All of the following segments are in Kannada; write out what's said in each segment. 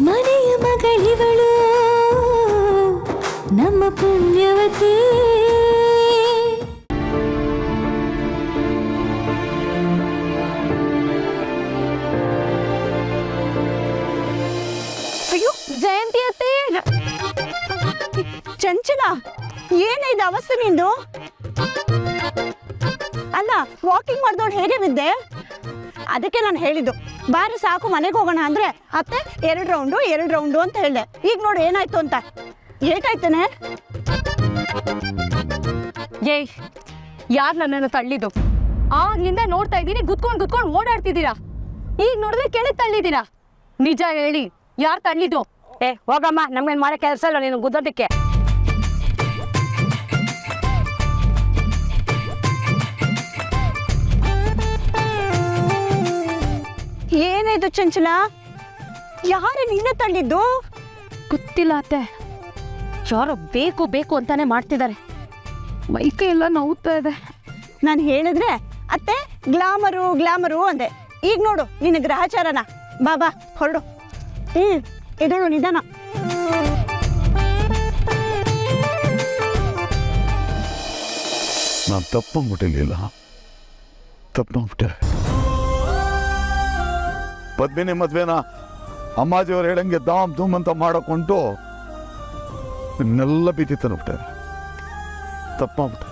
ಮನೆಯ ಮಗಳಿವಳು ನಮ್ಮ ಪುಣ್ಯವತಿ. ಅಯ್ಯೋ ಜಯಂತಿ ಅತ್ತೆ, ಚಂಚಲ ಏನಿದೆ ಅವಸ್ಥೆ ನಿಂದು? ಅಲ್ಲ, ವಾಕಿಂಗ್ ಮಾಡಿದವಳು ಹೇಗೆ ಬಿದ್ದೆ? ಅದಕ್ಕೆ ನಾನು ಹೇಳಿದ್ದು ಬಾರಿ ಸಾಕು ಮನೆಗೆ ಹೋಗೋಣ ಅಂದ್ರೆ ಅತ್ತೆ 2 ರೌಂಡು ಅಂತ ಹೇಳಿದೆ. ಈಗ ನೋಡಿ ಏನಾಯ್ತು ಅಂತ. ಏಟಾಯ್ತಾನೆ? ಏಯ್, ಯಾರು ನನ್ನನ್ನು ತಳ್ಳಿದ್ದು? ಆಗ್ಲಿಂದ ನೋಡ್ತಾ ಇದ್ದೀನಿ, ಗುದ್ಕೊಂಡು ಓಡಾಡ್ತಿದ್ದೀರಾ. ಈಗ ನೋಡಿದ್ರೆ ಕೆಳಗೆ ತಳ್ಳಿದ್ದೀರಾ. ನಿಜ ಹೇಳಿ, ಯಾರು ತಳ್ಳಿದ್ದು? ಹೋಗಮ್ಮ, ನಮ್ಗೇನು ಮಾಡೋ ಕೆಲಸ ಇಲ್ಲ ನೀನು ಗುದ್ದೋದಕ್ಕೆ. ಏನಿದು ಚಂಚಲ? ಯಾರು ನಿನ್ನ ತಳ್ಳಿದ್ದು? ಗೊತ್ತಿಲ್ಲ ಅತ್ತೆ, ಯಾರೋ ಬೇಕು ಅಂತಾನೆ ಮಾಡ್ತಿದ್ದಾರೆ. ಮೈಕೈ ಎಲ್ಲ ನೋವ್ತಾ ಇದೆ. ನಾನು ಹೇಳಿದ್ರೆ ಅತ್ತೆ ಗ್ಲಾಮರು ಅಂದೆ. ಈಗ ನೋಡು ನಿನ್ನ ಗ್ರಹಚಾರನ. ಬಾ ಹೊರಡು. ಇದಳು ನಿಧಾನ. ನಾನು ತಪ್ಪಂಬಿಟ್ಟಿಲ್ಲ, ತಪ್ಪಂಬಿಟ್ಟೆ. ಪದ್ಮಿನಿ ಮದ್ವೆನ ಅಮ್ಮಾಜಿಯವ್ರು ಹೇಳಂಗೆ ದಾಮ್ ಧೂಮ್ ಅಂತ ಮಾಡೋಕೊಂಡು ಇನ್ನೆಲ್ಲ ಬಿದ್ದಿ ತಂದ್ಬಿಟ್ಟೆ. ತಪ್ಪಾಗ್ಬಿಟ್ಟೆ.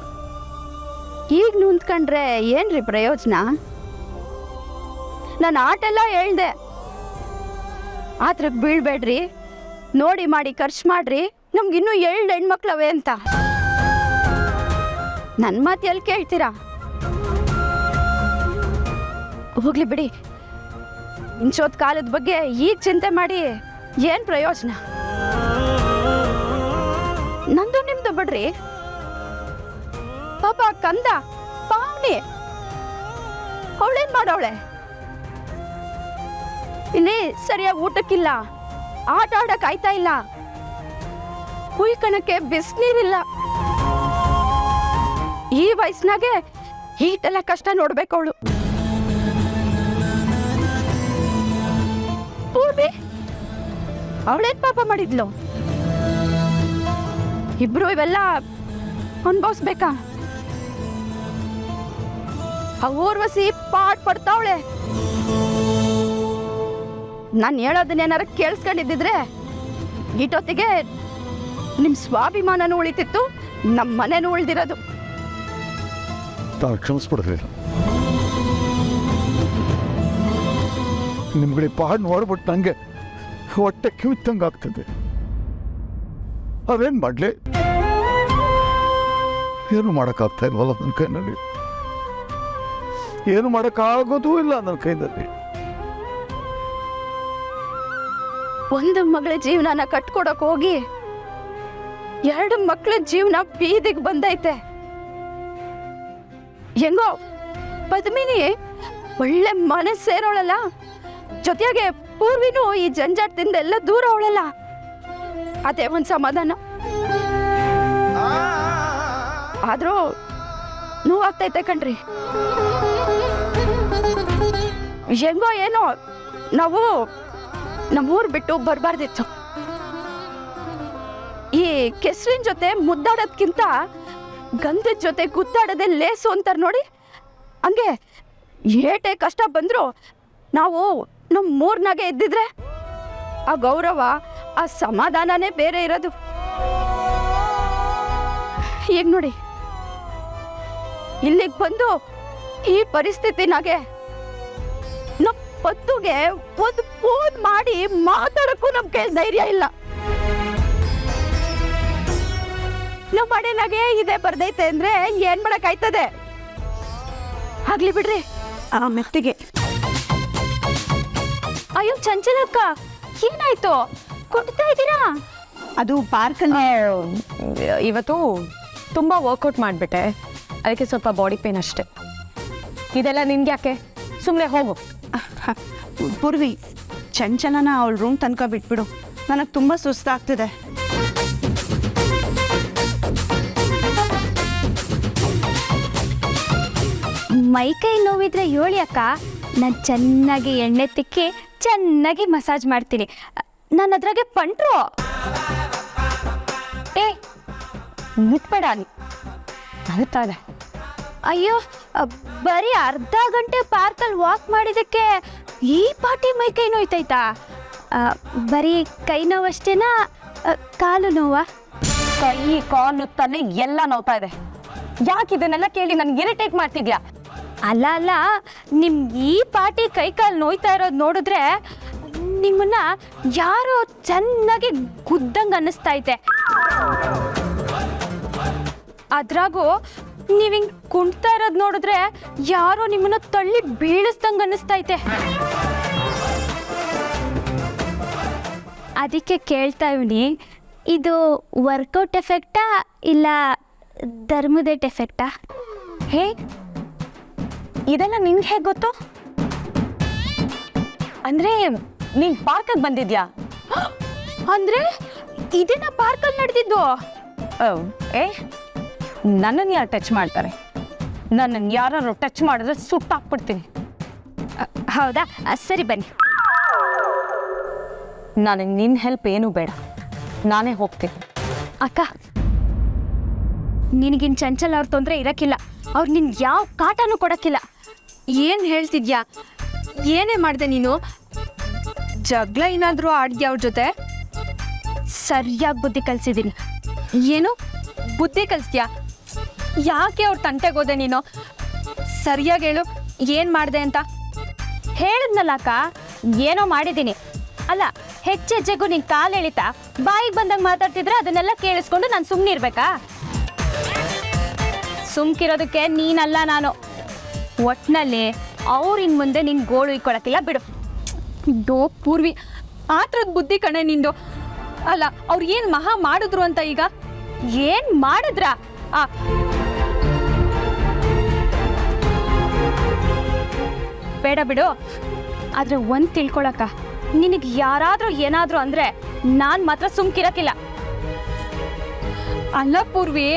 ಈಗ ನಿಂತ್ಕೊಂಡ್ರೆ ಏನ್ರಿ ಪ್ರಯೋಜನ? ನಾನು ಆಟೆಲ್ಲ ಹೇಳ್ದೆ, ಆತ್ರಕ್ಕೆ ಬೀಳ್ಬೇಡ್ರಿ, ನೋಡಿ ಮಾಡಿ ಖರ್ಚು ಮಾಡ್ರಿ, ನಮ್ಗಿನ್ನೂ 2 ಹೆಣ್ಮಕ್ಳವೆ ಅಂತ. ನನ್ನ ಮಾತು ಎಲ್ಲಿ ಕೇಳ್ತೀರಾ? ಹೋಗ್ಲಿ ಬಿಡಿ, ಇಂಚೋತ್ ಕಾಲದ ಬಗ್ಗೆ ಈಗ ಚಿಂತೆ ಮಾಡಿ ಏನು ಪ್ರಯೋಜನ? ನಂದು ನಿಮ್ದು ಬಿಡ್ರಿ. ಪಾಪ ಕಂದ ಪಾವನಿ ಅವಳೇನ್ ಮಾಡವಳೆ? ಇಲ್ಲಿ ಸರಿಯಾಗಿ ಊಟಕ್ಕಿಲ್ಲ, ಆಟ ಆಡಕ್ ಆಯ್ತಾ ಇಲ್ಲ, ಕುಯ್ಕಣಕ್ಕೆ ಬಿಸಿನೀರಿಲ್ಲ. ಈ ವಯಸ್ಸಿನಾಗೆ ಹೀಟೆಲ್ಲ ಕಷ್ಟ ನೋಡ್ಬೇಕು ಅವಳು. ಪೂರ್ವಿ ಅವಳೇನ್ ಪಾಪ ಮಾಡಿದ್ಲು? ಇಬ್ರು ಇವೆಲ್ಲ ಅನ್ಭವಿಸ್ಬೇಕಾ? ಊರ್ವಶಿ ಪಾಟ್ ಪಡ್ತಾವಳೆ. ನಾನು ಹೇಳೋದನ್ನೇನಾರ ಕೇಳಿಸ್ಕೊಂಡಿದ್ದಿದ್ರೆ ಇಟೊತ್ತಿಗೆ ನಿಮ್ಮ ಸ್ವಾಭಿಮಾನನೂ ಉಳಿತಿತ್ತು, ನಮ್ಮ ಮನೆನೂ ಉಳಿದಿರೋದು. ಕ್ಷಮಿಸ್ಬಿಡ್ರಿ. ನಿಮ್ಗಡೆ ಪಾಡ್ ನೋಡ್ಬಿಟ್ಟು ನಂಗೆ ಹೊಟ್ಟೆ ಕಿವಿತ್ತಂಗೆ ಆಗ್ತದೆ. ಅದೇನು ಮಾಡಲಿ? ಏನು ಮಾಡೋಕ್ಕಾಗ್ತಾ ಇಲ್ವಲ್ಲ ನನ್ನ ಕೈನಲ್ಲಿ. ಏನು ಮಾಡೋಕ್ಕಾಗೋದೂ ಇಲ್ಲ ನನ್ನ ಕೈನಲ್ಲಿ. ಒಂದು ಮಗಳ ಜೀವನನ ಕಟ್ಕೊಡಕ್ ಹೋಗಿ 2 ಮಕ್ಕಳ ಜೀವನ ಬೀದಿಗೆ ಬಂದೈತೆ. ಹೆಂಗೋ ಪದ್ಮಿನಿ ಒಳ್ಳೆ ಮನಸ್ಸು ಸೇರೋಳಲ್ಲ, ಜೊತೆಗೆ ಪೂರ್ವಿನೂ ಈ ಜಂಜಾಟದಿಂದ ಎಲ್ಲ ದೂರ ಅವಳಲ್ಲ, ಅದೇ ಒಂದು ಸಮಾಧಾನ. ಆದ್ರೂ ನೋವಾಗ್ತೈತೆ ಕಣ್ರಿ. ಹೆಂಗೋ ಏನೋ ನಾವು ನಮ್ಮೂರು ಬಿಟ್ಟು ಬರಬಾರ್ದಿತ್ತು. ಈ ಕೆಸರಿನ ಜೊತೆ ಮುದ್ದಾಡೋದ್ಕಿಂತ ಗಂಧದ ಜೊತೆ ಗುದ್ದಾಡೋದೇ ಲೇಸು ಅಂತಾರೆ ನೋಡಿ. ಹಂಗೆ ಏಟೇ ಕಷ್ಟ ಬಂದ್ರು ನಾವು ನಮ್ಮ ಮೂರ್ನಾಗೆ ಇದ್ದಿದ್ರೆ ಆ ಗೌರವ, ಆ ಸಮಾಧಾನನೇ ಬೇರೆ ಇರೋದು. ಈಗ ನೋಡಿ, ಇಲ್ಲಿಗೆ ಬಂದು ಈ ಪರಿಸ್ಥಿತಿನಾಗೆ ನಮ್ಮ ಪತ್ತುಗೆ ಒಂದು ಫೋನ್ ಮಾಡಿ ಮಾತಾಡಕ್ಕೂ ನಮ್ಮ ಕೈ ಧೈರ್ಯ ಇಲ್ಲ. ನಮ್ಮ ಮನೆಯಾಗೆ ಇದೇ ಬರ್ದೈತೆ ಅಂದ್ರೆ ಏನ್ ಮಾಡಕ್ ಆಯ್ತದೆ? ಆಗ್ಲಿ ಬಿಡ್ರಿ. ಮೆತ್ತಿಗೆ. ಅಯ್ಯೋ ಚಂಚಲಕ್ಕ, ಏನಾಯ್ತು? ಕೊಡ್ತಾ ಇದ್ದೀರಾ? ಅದು ಪಾರ್ಕಲ್ಲಿ ಇವತ್ತು ತುಂಬ ವರ್ಕೌಟ್ ಮಾಡಿಬಿಟ್ಟೆ, ಅದಕ್ಕೆ ಸ್ವಲ್ಪ ಬಾಡಿ ಪೇನ್ ಅಷ್ಟೆ. ಇದೆಲ್ಲ ನಿನ್ಗೆ ಯಾಕೆ? ಸುಮ್ಮನೆ ಹೋಗು. ಪೂರ್ವಿ, ಚಂಚಲನ ಅವಳ ರೂಮ್ ತನಕ ಬಿಟ್ಬಿಡು, ನನಗೆ ತುಂಬ ಸುಸ್ತಾಗ್ತಿದೆ. ಮೈಕೈ ನೋವಿದ್ರೆ ಹೇಳಿ ಅಕ್ಕ, ನಾನು ಚೆನ್ನಾಗಿ ಎಣ್ಣೆ ತಿಕ್ಕಿ ಚೆನ್ನಾಗಿ ಮಸಾಜ್ ಮಾಡ್ತೀನಿ. ನಾನು ಅದ್ರಾಗೆ ಪಂಟ್ರು. ಏ ಮುಟ್ಬೇಡ ನೀ ಅಳ್ತಾ ಇದೆ. ಅಯ್ಯೋ ಬರೀ ಅರ್ಧ ಗಂಟೆ ಪಾರ್ಕಲ್ಲಿ ವಾಕ್ ಮಾಡಿದ್ದಕ್ಕೆ ಈ ಪಾಟಿ ಮೈ ಕೈ ನೋಯ್ತಾಯ್ತಾ? ಬರೀ ಕೈ ನೋವಷ್ಟೇನಾ ಕಾಲು ನೋವಾ? ಕೈ ಕಾಲು ತಾನೆ ಎಲ್ಲ ನೋವ್ತಾ ಇದೆ. ಯಾಕೆ ಇದನ್ನೆಲ್ಲ ಕೇಳಿ ನನ್ಗೆ ಇರಿಟೇಟ್ ಮಾಡ್ತಿದ್ಯಾ? ಅಲ್ಲ ಅಲ್ಲ, ನಿಮ್ ಈ ಪಾಟಿ ಕೈ ಕಾಲು ನೋಯ್ತಾ ಇರೋದು ನೋಡಿದ್ರೆ ನಿಮ್ಮನ್ನ ಯಾರೋ ಚೆನ್ನಾಗಿ ಗುದ್ದಂಗೆ ಅನ್ನಿಸ್ತಾ ಐತೆ. ಅದ್ರಾಗೂ ನೀವು ಹಿಂಗೆ ಕುಣ್ತಾ ಇರೋದು ನೋಡಿದ್ರೆ ಯಾರೋ ನಿಮ್ಮನ್ನ ತಳ್ಳಿ ಬೀಳಿಸ್ದಂಗೆ ಅನ್ನಿಸ್ತೈತೆ. ಅದಕ್ಕೆ ಕೇಳ್ತಾ ಇವ್ನಿ, ಇದು ವರ್ಕೌಟ್ ಎಫೆಕ್ಟಾ ಇಲ್ಲ ಧರ್ಮದೇಟ್ ಎಫೆಕ್ಟಾ? ಹೇ ಇದೆಲ್ಲ ನಿನ್ಗೆ ಹೇಗೆ ಗೊತ್ತು? ಅಂದ್ರೆ ನೀನ್ ಪಾರ್ಕಿಗೆ ಬಂದಿದ್ಯಾ? ಅಂದ್ರೆ ಇದನ್ನ ಪಾರ್ಕಲ್ಲಿ ನಡೆದಿದ್ದು? ಏ ನನ್ನನ್ನು ಯಾರು ಟಚ್ ಮಾಡ್ತಾರೆ? ನನ್ನನ್ನು ಯಾರು ಟಚ್ ಮಾಡಿದ್ರೆ ಸುಟ್ಟಾಕ್ಬಿಡ್ತೀನಿ. ಹೌದಾ, ಸರಿ ಬನ್ನಿ. ನನಗೆ ನಿನ್ನ ಹೆಲ್ಪ್ ಏನೂ ಬೇಡ, ನಾನೇ ಹೋಗ್ತೀನಿ. ಅಕ್ಕ, ನಿನಗಿನ್ ಚಂಚಲ್ ಅವ್ರ ತೊಂದರೆ ಇರಕ್ಕಿಲ್ಲ. ಅವ್ರು ನಿನ್ಗೆ ಯಾವ ಕಾಟನೂ ಕೊಡಕ್ಕಿಲ್ಲ. ಏನು ಹೇಳ್ತಿದ್ಯಾ? ಏನೇ ಮಾಡಿದೆ ನೀನು? ಜಗಳ ಏನಾದರೂ ಆಡಿದ್ಯಾ ಅವ್ರ ಜೊತೆ? ಸರಿಯಾಗಿ ಬುದ್ಧಿ ಕಲಿಸಿದ್ದೀನಿ. ಏನು ಬುದ್ಧಿ ಕಲಿಸ್ತೀಯಾ? ಯಾಕೆ ಅವ್ರ ತಂಟೆಗೆ ಹೋದೆ ನೀನು? ಸರಿಯಾಗಿ ಹೇಳು, ಏನು ಮಾಡಿದೆ ಅಂತ. ಹೇಳಿದ್ನಲ್ಲ ಅಕ್ಕ, ಏನೋ ಮಾಡಿದ್ದೀನಿ. ಅಲ್ಲ, ಹೆಜ್ಜೆಗೂ ನಿನ್ ಕಾಲು ಎಳಿತಾ ಬಾಯಿಗೆ ಬಂದಂಗೆ ಮಾತಾಡ್ತಿದ್ರೆ ಅದನ್ನೆಲ್ಲ ಕೇಳಿಸ್ಕೊಂಡು ನಾನು ಸುಮ್ಮನೆ ಇರ್ಬೇಕಾ? ಸುಮ್ಕಿರೋದಕ್ಕೆ ನೀನಲ್ಲ ನಾನು. ಒಟ್ನಲ್ಲಿ ಅವ್ರು ಇನ್ನು ಮುಂದೆ ನಿನ್ ಗೋಳು ಇಕ್ಕೊಳಕ್ಕಿಲ್ಲ ಬಿಡು. ಡೋ ಪೂರ್ವಿ, ಆ ಥರದ ಬುದ್ಧಿ ಕಣೆ ನಿಂದು. ಅಲ್ಲ, ಅವ್ರು ಏನು ಮಹಾ ಮಾಡಿದ್ರು ಅಂತ ಈಗ? ಏನ್ ಮಾಡಿದ್ರ? ಬೇಡ ಬಿಡು. ಆದ್ರೆ ಒಂದ್ ತಿಳ್ಕೊಳಕ್ಕ, ನಿನಗೆ ಯಾರಾದ್ರೂ ಏನಾದ್ರು ಅಂದ್ರೆ ನಾನ್ ಮಾತ್ರ ಸುಮ್ಕಿರಕ್ಕಿಲ್ಲ. ಅಲ್ಲ ಪೂರ್ವಿ.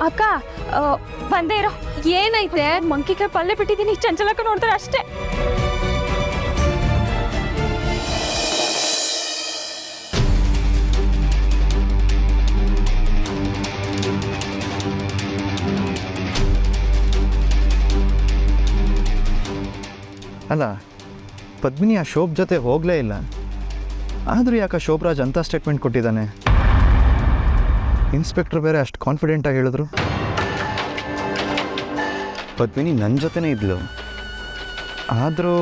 ಅಕ್ಕ, ಬಂದೇ ಇರೋ. ಏನೈತೆ? ಮಂಕಿಗೆ ಪಲ್ಲೆ ಬಿಟ್ಟಿದ್ದೀನಿ, ಚಂಚಲಕ್ಕ ನೋಡ್ತಾರೆ ಅಷ್ಟೇ. ಅಲ್ಲ, ಪದ್ಮಿನಿ ಆ ಶೋಭ್ ಜೊತೆ ಹೋಗಲೇ ಇಲ್ಲ. ಆದರೂ ಯಾಕೆ ಶೋಭರಾಜ್ ಅಂತ ಸ್ಟೇಟ್ಮೆಂಟ್ ಕೊಟ್ಟಿದ್ದಾನೆ? ಇನ್ಸ್ಪೆಕ್ಟರ್ ಬೇರೆ ಅಷ್ಟು ಕಾನ್ಫಿಡೆಂಟಾಗಿ ಹೇಳಿದ್ರು. ಪದ್ಮಿನಿ ನನ್ನ ಜೊತೆನೇ ಇದ್ಲು. ಆದರೂ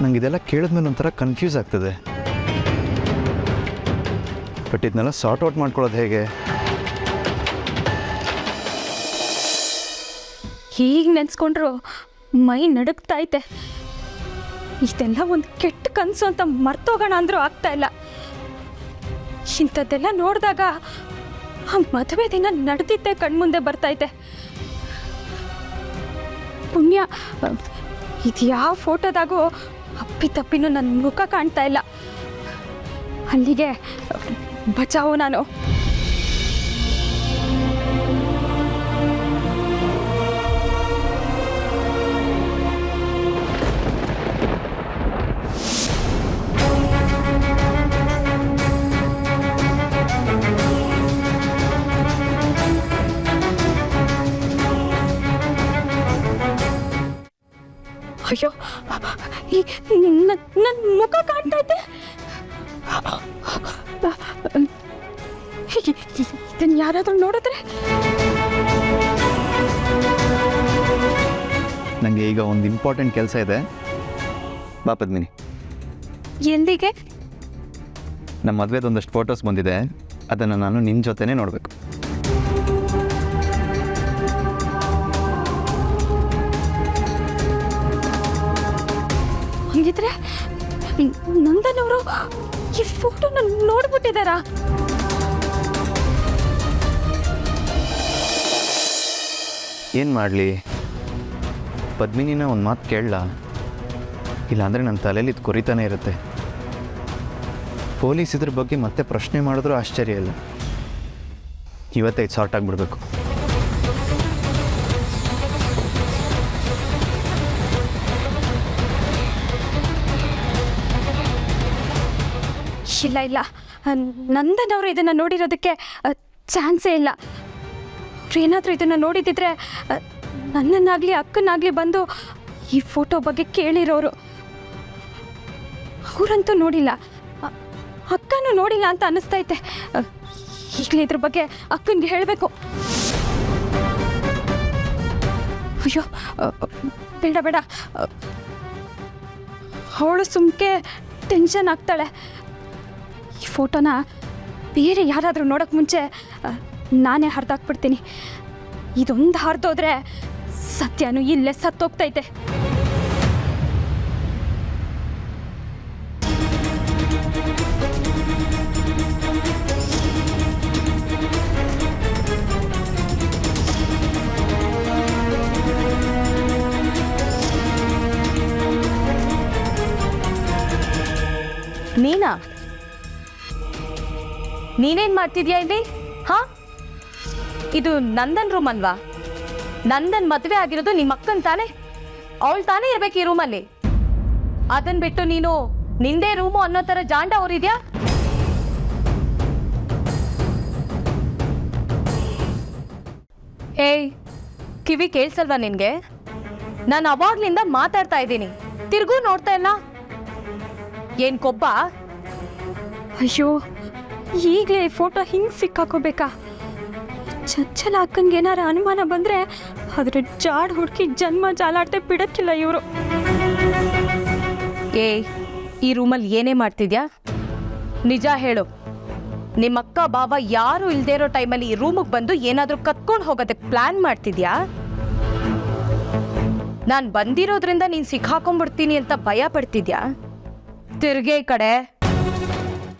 ನಂಗೆ ಇದೆಲ್ಲ ಕೇಳಿದ್ಮೇಲೆ ಒಂಥರ ಕನ್ಫ್ಯೂಸ್ ಆಗ್ತದೆ. ಬಟ್ ಇದನ್ನೆಲ್ಲ ಸಾರ್ಟ್ ಔಟ್ ಮಾಡ್ಕೊಳ್ಳೋದು ಹೇಗೆ? ಹೀಗೆ ನೆನ್ಸ್ಕೊಂಡ್ರು ಮೈ ನಡುಗ್ತಾ ಐತೆ. ಇದೆಲ್ಲ ಒಂದು ಕೆಟ್ಟ ಕನಸು ಅಂತ ಮರ್ತೋಗೋಣ ಅಂದ್ರೂ ಆಗ್ತಾ ಇಲ್ಲ. ಇಂಥದ್ದೆಲ್ಲ ನೋಡಿದಾಗ ಆ ಮದುವೆ ದಿನ ನಡೆದಿದ್ದೆ ಕಣ್ಮುಂದೆ ಬರ್ತೈತೆ. ಪುಣ್ಯ, ಇದು ಯಾವ ಫೋಟೋದಾಗೂ ಅಪ್ಪಿತಪ್ಪಿನೂ ನನ್ನ ಮುಖ ಕಾಣ್ತಾ ಇಲ್ಲ. ಅಲ್ಲಿಗೆ ಬಚಾವು ನಾನು. ಅಯ್ಯೋ, ನನ್ನ ಮುಖ ಕಾಣ್ತಾ ಐತೆ. ಇದನ್ನು ಯಾರಾದ್ರೂ ನೋಡಿದ್ರೆ? ನನಗೆ ಈಗ ಒಂದು ಇಂಪಾರ್ಟೆಂಟ್ ಕೆಲಸ ಇದೆ. ಬಾ ಪದ್ಮಿನಿ. ಎಲ್ಲಿಗೆ? ನಮ್ಮ ಮದುವೆದೊಂದಷ್ಟು ಫೋಟೋಸ್ ಬಂದಿದೆ, ಅದನ್ನು ನಾನು ನಿನ್ನ ಜೊತೆನೇ ನೋಡಬೇಕು. ಹಂಗಿದ್ರೆ ನಂದನವರು ಈ ಫೋಟೋನ ನೋಡ್ಬಿಟ್ಟಿದಾರಾ? ಏನು ಮಾಡಲಿ? ಪದ್ಮಿನಿನ ಒಂದು ಮಾತು ಕೇಳಲ್ಲ, ಇಲ್ಲಾಂದರೆ ನನ್ನ ತಲೆಯಲ್ಲಿ ಇದು ಕೊರಿತಾನೆ ಇರುತ್ತೆ. ಪೊಲೀಸ್ ಇದ್ರ ಬಗ್ಗೆ ಮತ್ತೆ ಪ್ರಶ್ನೆ ಮಾಡಿದ್ರೂ ಆಶ್ಚರ್ಯ ಇಲ್ಲ. ಇವತ್ತೇ ಇದು ಸಾರ್ಟ್ ಆಗಿಬಿಡ್ಬೇಕು. ಇಲ್ಲ ಇಲ್ಲ ನಂದನ್ ಅವರು ಇದನ್ನು ನೋಡಿರೋದಕ್ಕೆ ಚಾನ್ಸೇ ಇಲ್ಲ. ಅವ್ರು ಏನಾದರೂ ಇದನ್ನು ನೋಡಿದಿದ್ರೆ ನನ್ನನ್ನಾಗಲಿ ಅಕ್ಕನಾಗಲಿ ಬಂದು ಈ ಫೋಟೋ ಬಗ್ಗೆ ಕೇಳಿರೋರು. ಅವರಂತೂ ನೋಡಿಲ್ಲ, ಅಕ್ಕನೂ ನೋಡಿಲ್ಲ ಅಂತ ಅನ್ನಿಸ್ತೈತೆ. ಈಗಲೇ ಇದ್ರ ಬಗ್ಗೆ ಅಕ್ಕನಿಗೆ ಹೇಳಬೇಕು. ಅಯ್ಯೋ ಬೇಡ ಬೇಡ, ಅವಳು ಸುಮ್ಕೆ ಟೆನ್ಷನ್ ಆಗ್ತಾಳೆ. ಈ ಫೋಟೋನ ಬೇರೆ ಯಾರಾದರೂ ನೋಡೋಕ್ಕೆ ಮುಂಚೆ ನಾನೇ ಹರಿದಾಕ್ಬಿಡ್ತೀನಿ. ಇದೊಂದು ಹರಿದೋದ್ರೆ ಸತ್ಯನೂ ಇಲ್ಲೇ ಸತ್ತೋಗ್ತೈತೆ. ನೀನಾ? ನೀನೇನ್ ಮಾಡ್ತಿದ್ಯಾ ಇಲ್ಲಿ? ಹಾ, ಇದು ನಂದನ್ ರೂಮ್ ಅಲ್ವಾ? ನಂದನ್ ಮದುವೆ ಆಗಿರೋದು ನಿಮ್ಮ ಅಕ್ಕನ್ ತಾನೆ? ಅವಳು ತಾನೇ ಇರ್ಬೇಕು ಈ ರೂಮಲ್ಲಿ. ಅದನ್ ಬಿಟ್ಟು ನೀನು ನಿಂದೇ ರೂಮು ಅನ್ನೋ ತರ ಜಾಂಡ ಅವರಿದ್ಯಾ? ಏಯ್, ಕಿವಿ ಕೇಳಿಸಲ್ವಾ ನಿನ್ಗೆ? ನಾನು ಅವಾಗ್ಲಿಂದ ಮಾತಾಡ್ತಾ ಇದ್ದೀನಿ, ತಿರ್ಗೂ ನೋಡ್ತಾ ಇಲ್ಲ. ಏನ್ ಕೊಬ್ಬ? ಅಯ್ಯೋ ಈಗಲೇ ಈ ಫೋಟೋ ಹಿಂಗೆ ಸಿಕ್ಕಾಕೋಬೇಕಾ? ಚಂಚಲ ಅಕ್ಕನಿಗೆ ಏನಾರ ಅನುಮಾನ ಬಂದರೆ ಅದ್ರ ಜಾಡ್ ಹುಡುಕಿ ಜನ್ಮ ಜಾಲಾಡ್ತೆ ಬಿಡಕ್ಕಿಲ್ಲ ಇವರು. ಏಯ್, ಈ ರೂಮಲ್ಲಿ ಏನೇ ಮಾಡ್ತಿದ್ಯಾ? ನಿಜ ಹೇಳು. ನಿಮ್ಮಕ್ಕ ಬಾವ ಯಾರು ಇಲ್ದೇ ಇರೋ ಟೈಮಲ್ಲಿ ಈ ರೂಮಿಗೆ ಬಂದು ಏನಾದರೂ ಕತ್ಕೊಂಡು ಹೋಗೋದಕ್ಕೆ ಪ್ಲಾನ್ ಮಾಡ್ತಿದ್ಯಾ? ನಾನು ಬಂದಿರೋದ್ರಿಂದ ನೀನು ಸಿಕ್ಕಾಕೊಂಡ್ಬಿಡ್ತೀನಿ ಅಂತ ಭಯ ಪಡ್ತಿದ್ಯಾ? ತಿರ್ಗೆ ಈ ಕಡೆ.